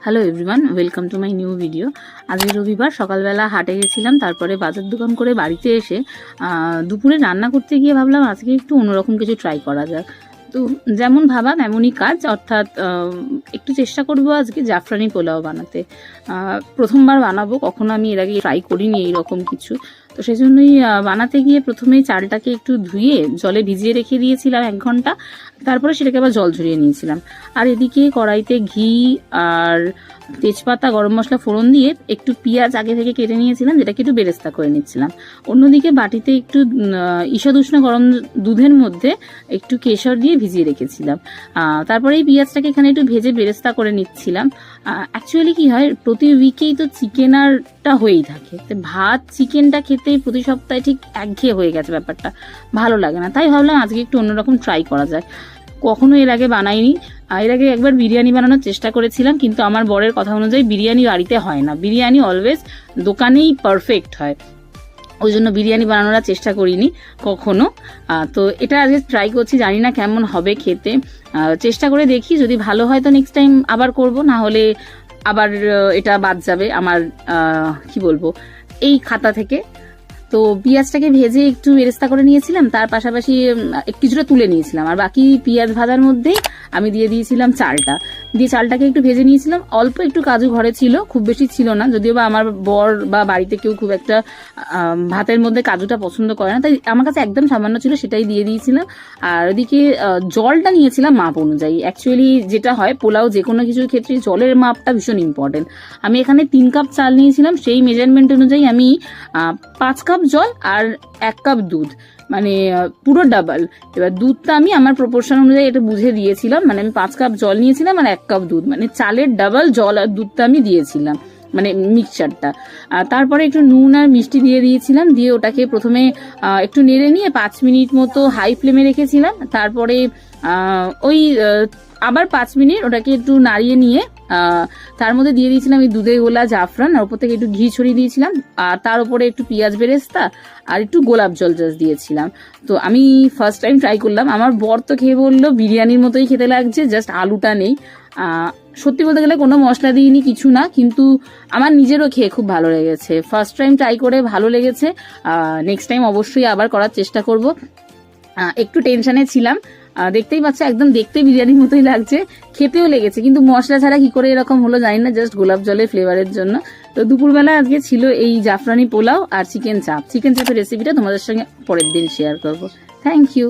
Hello everyone, welcome to my new video. আজকে রবিবার সকালবেলা হাটে গেছিলাম, তারপরে বাজার দোকান করে বাড়িতে এসে দুপুরে রান্না করতে গিয়ে ভাবলাম আজকে একটু অন্যরকম কিছু ট্রাই করা যাক। তো যেমন ভাবা তেমনই কাজ, অর্থাৎ একটু চেষ্টা করবো আজকে জাফরানি পোলাও বানাতে। প্রথমবার বানাবো, কখনো আমি এর আগে ট্রাই করিনি এইরকম কিছু। তো সেই জন্যই বানাতে গিয়ে প্রথমেই চালটাকে একটু ধুয়ে জলে ভিজিয়ে রেখে দিয়েছিলাম 1 ঘন্টা, তারপরে সেটাকে আবার জল ঝরিয়ে নিয়েছিলাম। আর এদিকে কড়াইতে ঘি আর তেজপাতা, গরম মশলা ফোড়ন দিয়ে একটু পেঁয়াজ আগে থেকে কেটে নিয়েছিলাম, যেটাকে একটু বেরেস্তা করে নিচ্ছিলাম। অন্যদিকে বাটিতে একটু ঈষৎ উষ্ণ গরম দুধের মধ্যে একটু কেশর দিয়ে ভিজিয়ে রেখেছিলাম। তারপরে এই পেঁয়াজটাকে এখানে একটু ভেজে বেরেস্তা করে নিচ্ছিলাম। অ্যাকচুয়ালি কি হয়, প্রতি উইকেই তো চিকেন আরটা হয়েই থাকে, তো ভাত চিকেনটা খেতেই প্রতি সপ্তাহে ঠিক একঘেয়ে হয়ে গেছে, ব্যাপারটা ভালো লাগে না। তাই ভাবলাম আজকে একটু অন্যরকম ট্রাই করা যায়। কখনো এর আগে বানাইনি। এর আগে একবার বিরিয়ানি বানানোর চেষ্টা করেছিলাম, কিন্তু আমার বরের কথা অনুযায়ী বিরিয়ানি বাড়িতে হয় না, বিরিয়ানি অলওয়েজ দোকানেই পারফেক্ট হয়। ওই জন্য বিরিয়ানি বানানোর চেষ্টা করিনি কখনো। তো এটা আজকে ট্রাই করছি, জানি না কেমন হবে খেতে। চেষ্টা করে দেখি, যদি ভালো হয় তো নেক্সট টাইম আবার করব, না হলে আবার এটা বাদ যাবে আমার কি বলবো এই খাতা থেকে। তো পেঁয়াজটাকে ভেজে একটু বেরেস্তা করে নিয়েছিলাম, তার পাশাপাশি কিছুটা তুলে নিয়েছিলাম, আর বাকি পেঁয়াজ ভাজার মধ্যেই আমি দিয়ে দিয়েছিলাম চালটা। দিয়ে চালটাকে একটু ভেজে নিয়েছিলাম। অল্প একটু কাজু ঘরে ছিল, খুব বেশি ছিল না, যদিও বা আমার বর বা বাড়িতে কেউ খুব একটা ভাতের মধ্যে কাজুটা পছন্দ করে না, তাই আমার কাছে একদম সামান্য ছিল, সেটাই দিয়ে দিয়েছিলাম। আর ওদিকে জলটা নিয়েছিলাম মাপ অনুযায়ী। অ্যাকচুয়ালি যেটা হয়, পোলাও যে কোনো কিছুর ক্ষেত্রে জলের মাপটা ভীষণ ইম্পর্টেন্ট। আমি এখানে 3 কাপ চাল নিয়েছিলাম, সেই মেজারমেন্ট অনুযায়ী আমি 5 কাপ জল আর 1 কাপ দুধ, মানে পুরো ডাবল। এবার দুধটা আমি আমার প্রপোর্শন অনুযায়ী এটা বুঝে দিয়েছিলাম, মানে আমি 5 কাপ জল নিয়েছিলাম আর 1 কাপ দুধ, মানে চালের ডাবল জল আর দুধটা আমি দিয়েছিলাম, মানে মিক্সচারটা। তারপরে একটু নুন আর মিষ্টি দিয়ে দিয়েছিলাম, দিয়ে ওটাকে প্রথমে একটু নেড়ে নিয়ে 5 মিনিট মতো হাই ফ্লেমে রেখেছিলাম। তারপরে ওই আবার 5 মিনিট ওটাকে একটু নাড়িয়ে নিয়ে তার মধ্যে দিয়ে দিয়েছিলাম এই দুধে গোলা জাফরান, আর উপর থেকে একটু ঘি ছড়িয়ে দিয়েছিলাম, আর তার উপরে একটু পেঁয়াজ বেরেস্তা আর একটু গোলাপ জল জাস্ট দিয়েছিলাম। তো আমি ফার্স্ট টাইম ট্রাই করলাম, আমার বর তো খেয়ে বললো বিরিয়ানির মতোই খেতে লাগছে, জাস্ট আলুটা নেই। সত্যি বলতে গেলে কোনো মশলা দিইনি, কিছু না, কিন্তু আমার নিজেরও খেয়ে খুব ভালো লেগেছে। ফার্স্ট টাইম ট্রাই করে ভালো লেগেছে, নেক্সট টাইম অবশ্যই আবার করার চেষ্টা করব। একটু টেনশনে ছিলাম, দেখতেই পাচ্ছ একদম দেখতে বিরিয়ানির মতোই লাগছে, খেতেও লেগেছে, কিন্তু মশলা ছাড়া কি করে এরকম হলো জানি না, জাস্ট গোলাপ জলের ফ্লেভারের জন্য। তো দুপুরবেলা আজকে ছিল এই জাফরানি পোলাও আর চিকেন চাপ। চিকেন চাপের রেসিপিটা তোমাদের সঙ্গে পরের দিন শেয়ার করব। Thank you.